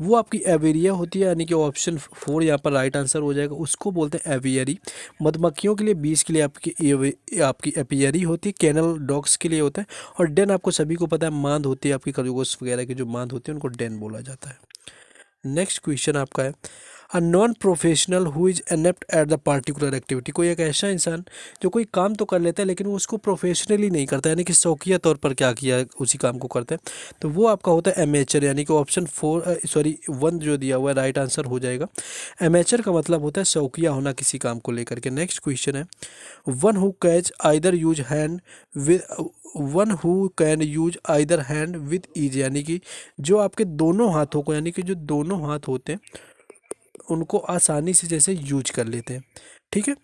वो आपकी एवेरिया होती है, यानी कि ऑप्शन 4 यहाँ पर राइट आंसर हो जाएगा। उसको बोलते हैं एवियरी। मधुमक्खियों के लिए, बीज के लिए आपकी एपियरी होती है, कैनल डॉग्स के लिए होता है, और डेन आपको सभी को पता है मांद होती है, आपकी खरगोश वगैरह की जो मांद होती है उनको डेन बोला जाता है। नेक्स्ट क्वेश्चन आपका है a non professional who is inept at the particular activity. कोई एक ऐसा इंसान जो कोई काम तो कर लेता है लेकिन वो उसको प्रोफेशनली नहीं करता, यानी कि शौकिया तौर पर क्या किया है उसी काम को करता है, तो वो आपका होता है एमेचर, यानी कि ऑप्शन 1 जो दिया हुआ है राइट आंसर हो जाएगा। एमेचर का मतलब होता है शौकिया होना किसी काम को लेकर के। नेक्स्ट क्वेश्चन है one who catch either use hand with one who can use either hand with ease, यानी कि जो आपके दोनों हाथों को, यानी कि जो दोनों हाथ होते हैं उनको आसानी से जैसे यूज कर लेते हैं, ठीक है,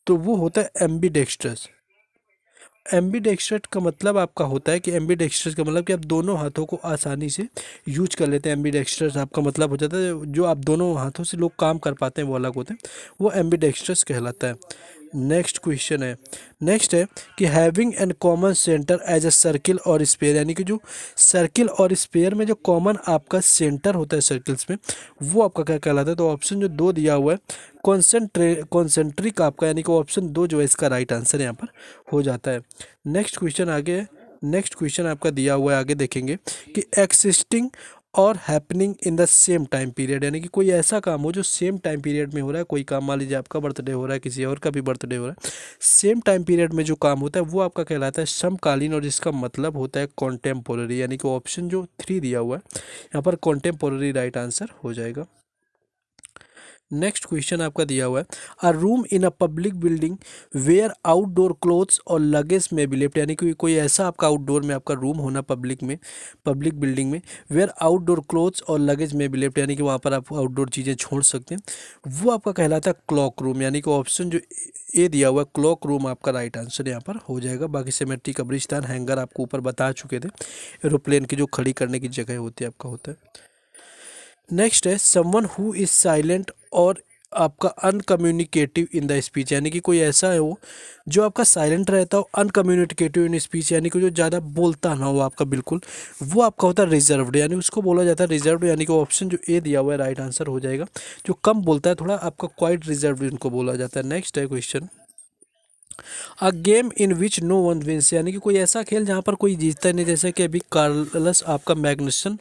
तो वो होता है एम्बीडेक्स्ट्रस। एम्बीडेक्स्ट्रस का मतलब आपका होता है कि एम्बीडेक्स्ट्रस का मतलब कि आप दोनों हाथों को आसानी से यूज कर लेते हैं। एम्बीडेक्स्ट्रस आपका मतलब हो जाता है जो आप दोनों हाथों से लोग काम कर पाते हैं वो अलग होते हैं, वो एम्बीडेक्स्ट्रस कहलाता है। नेक्स्ट क्वेश्चन है नेक्स्ट है कि having an common centre as a circle और स्पेयर, यानी कि जो सर्किल और स्पेयर में जो कॉमन आपका सेंटर होता है सर्किल्स में वो आपका क्या कहलाता है। तो ऑप्शन जो 2 दिया हुआ है कॉन्सेंट्रिक आपका, यानी कि ऑप्शन 2 जो है इसका राइट आंसर यहाँ पर हो जाता है। नेक्स्ट क्वेश्चन आगे है। नेक्स्ट क्वेश्चन आपका दिया हुआ है, आगे देखेंगे कि एक्सिस्टिंग और happening in the same time period, यानी कि कोई ऐसा काम हो जो सेम टाइम पीरियड में हो रहा है। कोई काम मान लीजिए आपका बर्थडे हो रहा है, किसी और का भी बर्थडे हो रहा है, सेम टाइम पीरियड में जो काम होता है वो आपका कहलाता है समकालीन, और जिसका मतलब होता है कॉन्टेम्पोररी, यानी कि ऑप्शन जो 3 दिया हुआ है यहाँ पर कॉन्टेम्पोररी राइट आंसर हो जाएगा। नेक्स्ट क्वेश्चन आपका दिया हुआ है a room in a public building where outdoor clothes और लगेज में बी लेफ्ट, यानी कि कोई ऐसा आपका आउटडोर में आपका रूम होना पब्लिक बिल्डिंग में वेयर आउटडोर क्लोथ्स और लगेज में बी लेफ्ट, यानी कि वहाँ पर आप आउटडोर चीज़ें छोड़ सकते हैं, वो आपका कहलाता है क्लॉक रूम, यानी कि ऑप्शन जो ए दिया हुआ है क्लॉक रूम आपका राइट आंसर यहाँ पर हो जाएगा। बाकी सिमेट्री कब्रिस्तान हैंगर आपको ऊपर बता चुके थे, एरोप्लेन की जो खड़ी करने की जगह होती है आपका होता है। नेक्स्ट है समवन हु इज साइलेंट और आपका अनकम्युनिकेटिव इन द स्पीच, यानी कि कोई ऐसा है वो जो आपका साइलेंट रहता हो, अनकम्युनिकेटिव इन स्पीच, यानी कि जो ज़्यादा बोलता ना हो आपका बिल्कुल, वो आपका होता है रिजर्व्ड, यानी उसको बोला जाता है रिजर्व्ड, यानी कि ऑप्शन जो ए दिया हुआ है राइट आंसर हो जाएगा। जो कम बोलता है थोड़ा आपका क्वाइट रिजर्व्ड इनको बोला जाता है। नेक्स्ट है question, a game in which no one wins, यानी कि कोई ऐसा खेल जहाँ पर कोई जीतता नहीं, जैसे कि अभी कार्लस आपका मैग्नुसन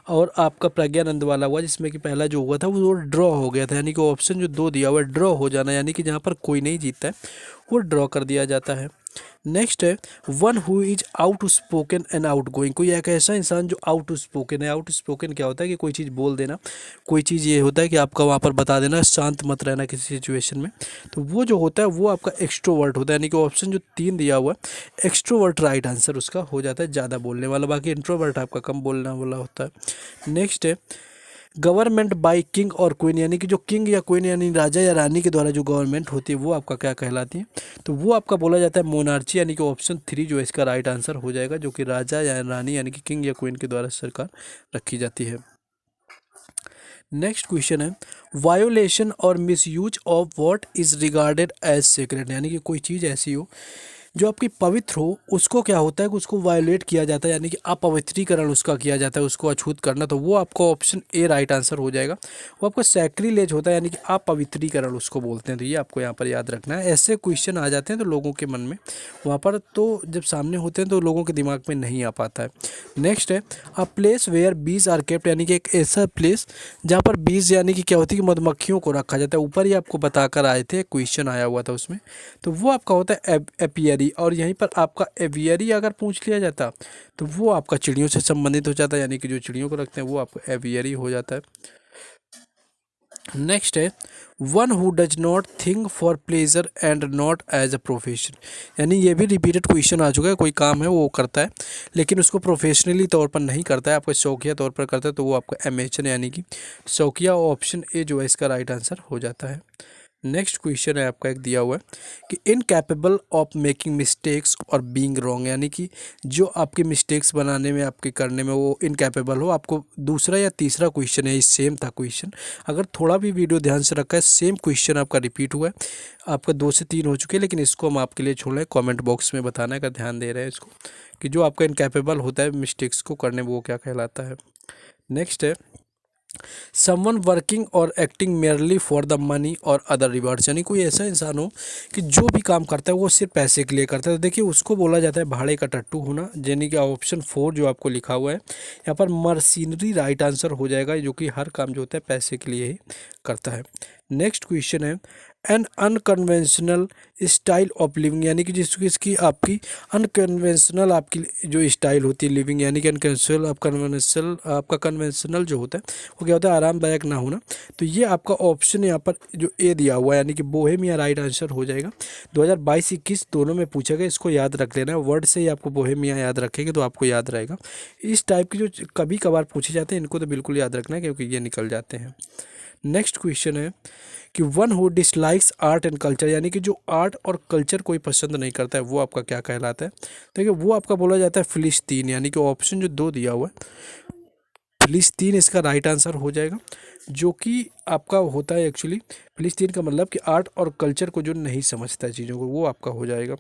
और आपका प्रज्ञानंद वाला हुआ, जिसमें कि पहला जो हुआ था वो ड्रॉ हो गया था, यानी कि ऑप्शन जो दो दिया हुआ है ड्रॉ हो जाना, यानी कि जहाँ पर कोई नहीं जीतता है वो ड्रॉ कर दिया जाता है। नेक्स्ट है, one who is out spoken and out going, कोई एक ऐसा इंसान जो आउट स्पोकन है। आउट स्पोकन क्या होता है कि कोई चीज़ बोल देना, कोई चीज़ ये होता है कि आपका वहाँ पर बता देना, शांत मत रहना किसी सिचुएशन में, तो वो जो होता है वो आपका एक्सट्रोवर्ट होता है, यानी कि ऑप्शन जो 3 दिया हुआ है एक्सट्रोवर्ट राइट आंसर उसका हो जाता है, ज़्यादा बोलने वाला, बाकी इंट्रोवर्ट आपका कम बोलने वाला होता है। नेक्स्ट है, गवर्नमेंट बाय किंग और क्वीन, यानी कि जो किंग या क्वीन यानी राजा या रानी के द्वारा जो गवर्नमेंट होती है वो आपका क्या कहलाती है, तो वो आपका बोला जाता है मोनार्ची, यानी कि ऑप्शन 3 जो है इसका राइट आंसर हो जाएगा, जो कि राजा या रानी यानी कि किंग या क्वीन के द्वारा सरकार रखी जाती है। नेक्स्ट क्वेश्चन है, वायोलेशन और misuse of what is regarded as sacred, यानी कि कोई चीज़ ऐसी हो जो आपकी पवित्र हो, उसको क्या होता है कि उसको वायोलेट किया जाता है, यानी कि अपवित्रीकरण उसका किया जाता है, उसको अछूत करना, तो वो आपका ऑप्शन ए राइट आंसर हो जाएगा। वो आपका सैक्रिलेज होता है, यानी कि अपवित्रीकरण उसको बोलते हैं, तो ये आपको यहाँ पर याद रखना है। ऐसे क्वेश्चन आ जाते हैं तो लोगों के मन में वहाँ पर, तो जब सामने होते हैं तो लोगों के दिमाग में नहीं आ पाता है। नेक्स्ट है, a place where bees are kept, यानी कि एक ऐसा प्लेस जहाँ पर बीज यानी कि क्या होती है कि मधुमक्खियों को रखा जाता है, ऊपर ही आपको बताकर आए थे, क्वेश्चन आया हुआ था उसमें, तो वो आपका होता है एपियरी, और यहीं पर आपका एवियरी अगर पूछ लिया जाता तो वो आपका चिड़ियों से संबंधित हो जाता है, यानी कि जो चिड़ियों को रखते हैं वो आपका एवियरी हो जाता है। नेक्स्ट है, one who does not think for pleasure and not as a profession, यानी ये भी रिपीटेड क्वेश्चन आ चुका है, कोई काम है वो करता है लेकिन उसको प्रोफेशनली तौर पर नहीं करता है, आपका शौकिया तौर पर करता है, तो वो आपका एमेचर यानी कि शौकिया, ऑप्शन ए जो है इसका राइट आंसर हो जाता है। नेक्स्ट क्वेश्चन है आपका एक दिया हुआ है कि इनकैपेबल ऑफ मेकिंग मिस्टेक्स और बीइंग रॉन्ग, यानी कि जो आपके मिस्टेक्स बनाने में आपके करने में वो इनकैपेबल हो, आपको दूसरा या तीसरा क्वेश्चन है, सेम था क्वेश्चन, अगर थोड़ा भी वीडियो ध्यान से रखा है सेम क्वेश्चन आपका रिपीट हुआ है, आपका 2 से 3 हो चुके हैं, लेकिन इसको हम आपके लिए छोड़ रहे हैं, कॉमेंट बॉक्स में बताना है अगर ध्यान दे रहे हैं इसको, कि जो आपका इनकैपेबल होता है मिस्टेक्स को करने में वो क्या कहलाता है। नेक्स्ट है, समवन वर्किंग और acting merely for the money और अदर रिवार्ड्स, यानी कोई ऐसा इंसान हो कि जो भी काम करता है वो सिर्फ पैसे के लिए करता है, तो देखिए उसको बोला जाता है भाड़े का टट्टू होना, यानी कि ऑप्शन 4 जो आपको लिखा हुआ है यहाँ पर मर्सिनरी राइट आंसर हो जाएगा, जो कि हर काम जो होता है पैसे के लिए ही करता है। नेक्स्ट क्वेश्चन है, an unconventional style of living, यानी कि जिसकी इसकी आपकी अनकन्वेंशनल आपकी जो स्टाइल होती है लिविंग, यानी कि अनकन्वेंशनल आपका कन्वेंशनल जो होता है वो क्या होता है आरामदायक ना होना, तो ये आपका ऑप्शन यहाँ पर जो ए दिया हुआ है यानी कि बोहेमिया राइट आंसर हो जाएगा। 2022-21 दोनों में पूछा गया, इसको याद रख लेना है, वर्ड से ही आपको बोहेमिया याद रखेंगे तो आपको याद रहेगा। इस टाइप की जो कभी कभार पूछे जाते हैं इनको तो बिल्कुल याद रखना है क्योंकि ये निकल जाते हैं। नेक्स्ट क्वेश्चन है कि one who dislikes art and culture, यानी कि जो आर्ट और कल्चर कोई पसंद नहीं करता है वो आपका क्या कहलाता है, देखिए वो आपका बोला जाता है फिलिस्तीन, यानी कि ऑप्शन जो 2 दिया हुआ है फिलिस्तीन इसका राइट आंसर हो जाएगा, जो कि आपका होता है एक्चुअली फिलिस्तीन का मतलब कि आर्ट और कल्चर को जो नहीं समझता है चीज़ों को, वो आपका हो जाएगा।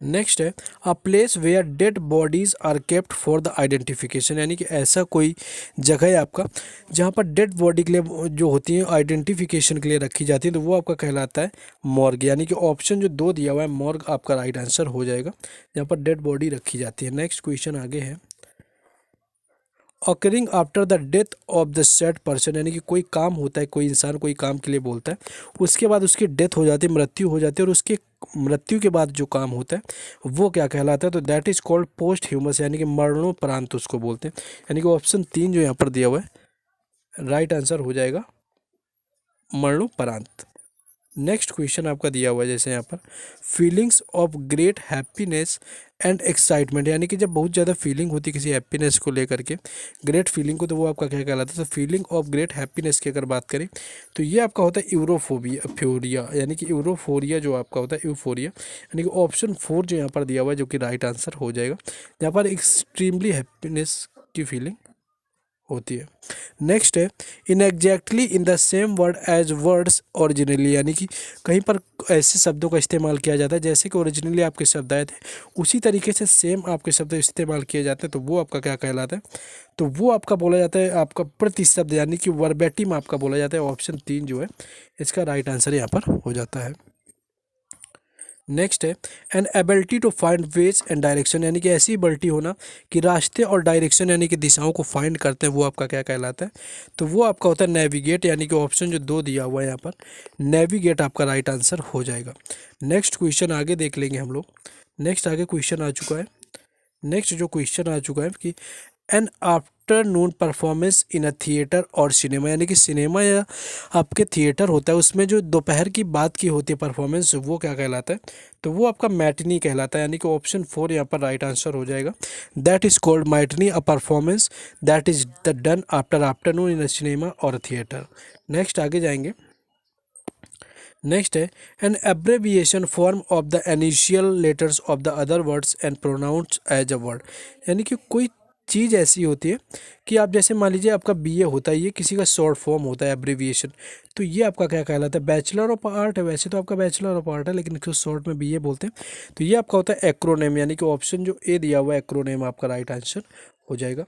नेक्स्ट है, a place where dead bodies are kept for the identification, यानी कि ऐसा कोई जगह है आपका जहाँ पर डेड बॉडी के लिए जो होती है आइडेंटिफिकेशन के लिए रखी जाती है, तो वो आपका कहलाता है मॉर्ग, यानी कि ऑप्शन जो 2 दिया हुआ है मॉर्ग आपका राइट आंसर हो जाएगा, जहाँ पर डेड बॉडी रखी जाती है। नेक्स्ट क्वेश्चन आगे है, occurring after the death of the said person, यानी कि कोई काम होता है, कोई इंसान कोई काम के लिए बोलता है, उसके बाद उसकी डेथ हो जाती है, मृत्यु हो जाती है, और उसके मृत्यु के बाद जो काम होता है वो क्या कहलाता है, तो that is called post humus, यानी कि मरणोपरांत उसको बोलते हैं, यानी कि ऑप्शन 3 जो यहाँ पर दिया हुआ है राइट आंसर हो जाएगा मरणोपरांत। नेक्स्ट क्वेश्चन आपका दिया हुआ है जैसे यहाँ पर feelings of great happiness and excitement, यानी कि जब बहुत ज़्यादा फीलिंग होती है किसी हैप्पीनेस को लेकर के, ग्रेट फीलिंग को, तो वो आपका क्या कहलाता है, तो फीलिंग ऑफ ग्रेट हैप्पीनेस की अगर बात करें तो ये आपका होता है यूरोफोबिया फ्योरिया, यानी कि यूरोफोरिया जो आपका होता है यूफोरिया, यानी कि ऑप्शन 4 जो यहाँ पर दिया हुआ है जो कि राइट आंसर हो जाएगा, यहाँ पर एक्सट्रीमली हैप्पीनेस की फीलिंग होती है। नेक्स्ट है in exactly in the same word as words originally, यानी कि कहीं पर ऐसे शब्दों का इस्तेमाल किया जाता है जैसे कि ओरिजिनली आपके शब्द आए थे उसी तरीके से सेम आपके शब्द इस्तेमाल किए जाते हैं, तो वो आपका क्या कहलाता है, तो वो आपका बोला जाता है आपका प्रतिशब्द, यानी कि वर्बेटिम आपका बोला जाता है। ऑप्शन 3 जो है इसका राइट आंसर यहाँ पर हो जाता है। नेक्स्ट है an ability to find ways and direction, यानी कि ऐसी एबिलिटी होना कि रास्ते और डायरेक्शन यानी कि दिशाओं को फाइंड करते हैं, वो आपका क्या कहलाता है, तो वो आपका होता है नेविगेट, यानी कि ऑप्शन जो 2 दिया हुआ है यहाँ पर नेविगेट आपका राइट आंसर हो जाएगा। नेक्स्ट क्वेश्चन आगे देख लेंगे हम लोग। नेक्स्ट आगे क्वेश्चन आ चुका है, नेक्स्ट जो क्वेश्चन आ चुका है कि an afternoon performance in a theatre और सिनेमा, यानी कि सिनेमा या आपके थिएटर होता है उसमें जो दोपहर की बात की होती है परफॉर्मेंस, वो क्या कहलाता है, तो वो आपका मैटनी कहलाता है, यानी कि ऑप्शन 4 यहाँ पर राइट आंसर हो जाएगा। That is called matinee a performance that is the done after afternoon in a cinema और थिएटर। नेक्स्ट आगे जाएंगे। नेक्स्ट है an abbreviation form of the initial letters of the other words and pronounce as a word, यानी कि कोई चीज़ ऐसी होती है कि आप जैसे मान लीजिए आपका बीए होता है, ये किसी का शॉर्ट फॉर्म होता है एब्रीविएशन, तो ये आपका क्या कहलाता है, बैचलर ऑफ आर्ट है, वैसे तो आपका बैचलर ऑफ आर्ट है लेकिन इसको शॉर्ट में बीए बोलते हैं, तो ये आपका होता है एक्रोनेम, यानी कि ऑप्शन जो ए दिया हुआ है एक्रोनेम आपका राइट आंसर हो जाएगा।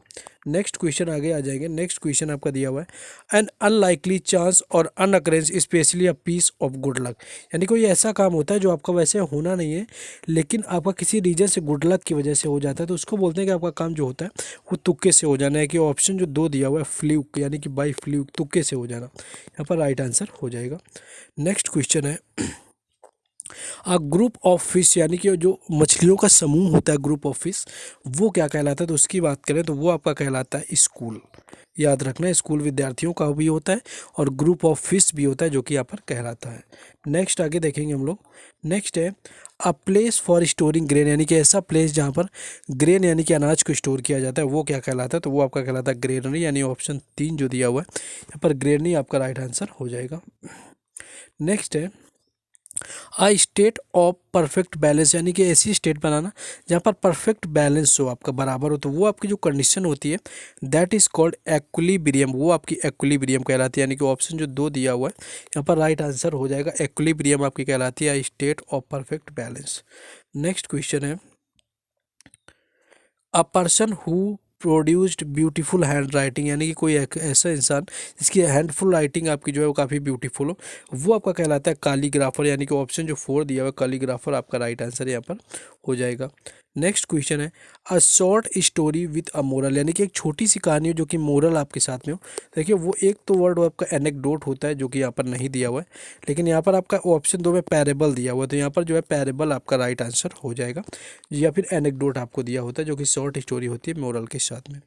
नेक्स्ट क्वेश्चन आगे आ जाएंगे। नेक्स्ट क्वेश्चन आपका दिया हुआ है N unlikely chance or an occurrence specially a piece of good luck, यानी कोई ऐसा काम होता है जो आपका वैसे होना नहीं है लेकिन आपका किसी रीजन से गुड लक की वजह से हो जाता है, तो उसको बोलते हैं कि आपका काम जो होता है वो तुक्के से हो जाना है, कि ऑप्शन जो 2 दिया हुआ है फ्लूक, यानी कि बाई फ्लूक तुक्के से हो जाना, यहाँ पर राइट आंसर हो जाएगा। नेक्स्ट क्वेश्चन है अ ग्रुप ऑफ फिश, यानी कि जो मछलियों का समूह होता है ग्रुप ऑफ फिश, वो क्या कहलाता है, तो उसकी बात करें तो वो आपका कहलाता है स्कूल। याद रखना स्कूल विद्यार्थियों का भी होता है और ग्रुप ऑफ फिश भी होता है जो कि यहाँ पर कहलाता है। नेक्स्ट आगे देखेंगे हम लोग। नेक्स्ट है a place for storing grain, यानी कि ऐसा प्लेस जहाँ पर ग्रेन यानी कि अनाज को स्टोर किया जाता है, वो क्या कहलाता है, तो वो आपका कहलाता है ग्रेनरी, यानी ऑप्शन 3 जो दिया हुआ है यहाँ पर ग्रेनरी आपका राइट आंसर हो जाएगा। नेक्स्ट है आ स्टेट ऑफ परफेक्ट बैलेंस, यानी कि ऐसी स्टेट बनाना जहाँ पर परफेक्ट बैलेंस हो, आपका बराबर हो, तो वो आपकी जो कंडीशन होती है दैट इज कॉल्ड एक्विलिब्रियम, वो आपकी एक्विलिब्रियम कहलाती है, यानी कि ऑप्शन जो 2 दिया हुआ है यहाँ पर राइट आंसर हो जाएगा। एक्विलिब्रियम आपकी कहलाती है state of perfect balance. Next question है a person who produced beautiful handwriting, यानी कि कोई एक ऐसा इंसान जिसकी हैंडफुल राइटिंग आपकी जो है वो काफ़ी ब्यूटीफुल हो, वो आपका कहलाता है कालीग्राफर, यानी कि ऑप्शन जो 4 दिया हुआ है कालीग्राफर आपका राइट आंसर यहाँ पर हो जाएगा। नेक्स्ट क्वेश्चन है a short story with a moral, यानी कि एक छोटी सी कहानी हो जो कि मोरल आपके साथ में हो। देखिए वो एक तो वर्ड आपका एनेक्डोट होता है जो कि यहाँ पर नहीं दिया हुआ है, लेकिन यहाँ पर आपका ऑप्शन 2 में पैरेबल दिया हुआ है, तो यहाँ पर जो है पैरेबल आपका राइट आंसर हो जाएगा, या फिर एनेक्डोट आपको दिया होता है जो कि शॉर्ट स्टोरी होती है मोरल के साथ में।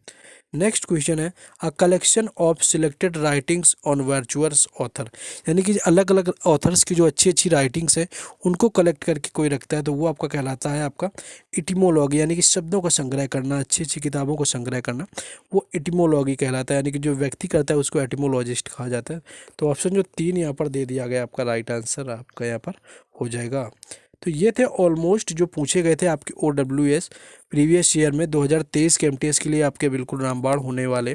नेक्स्ट क्वेश्चन है a collection of selected writings on virtuous author, यानी कि अलग अलग ऑथर्स की जो अच्छी अच्छी राइटिंग्स है उनको कलेक्ट करके कोई रखता है, तो वो आपका कहलाता है आपका इटिमोलॉगी, यानी कि शब्दों का संग्रह करना, अच्छी अच्छी किताबों को संग्रह करना, वो इटिमोलॉगी कहलाता है, यानी कि जो व्यक्ति करता है उसको एटिमोलॉजिस्ट कहा जाता है। तो ऑप्शन जो 3 यहाँ पर दे दिया गया आपका राइट आंसर आपका यहाँ पर हो जाएगा। तो ये थे ऑलमोस्ट जो पूछे गए थे आपके OWS प्रीवियस ईयर में 2023 के MTS के लिए आपके बिल्कुल रामबाण होने वाले।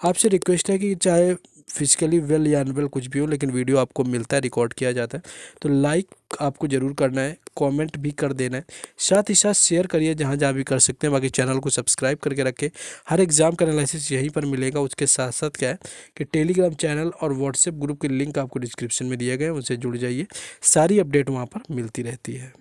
आपसे रिक्वेस्ट है कि चाहे फिजिकली वेल या अनवेल कुछ भी हो, लेकिन वीडियो आपको मिलता है, रिकॉर्ड किया जाता है, तो लाइक आपको ज़रूर करना है, कमेंट भी कर देना है, साथ ही साथ शेयर करिए जहाँ जहाँ भी कर सकते हैं। बाकी चैनल को सब्सक्राइब करके रखें, हर एग्ज़ाम का एनालिसिस यहीं पर मिलेगा। उसके साथ साथ क्या है कि टेलीग्राम चैनल और व्हाट्सएप ग्रुप के लिंक आपको डिस्क्रिप्शन में दिए गए हैं, उनसे जुड़ जाइए, सारी अपडेट वहाँ पर मिलती रहती है।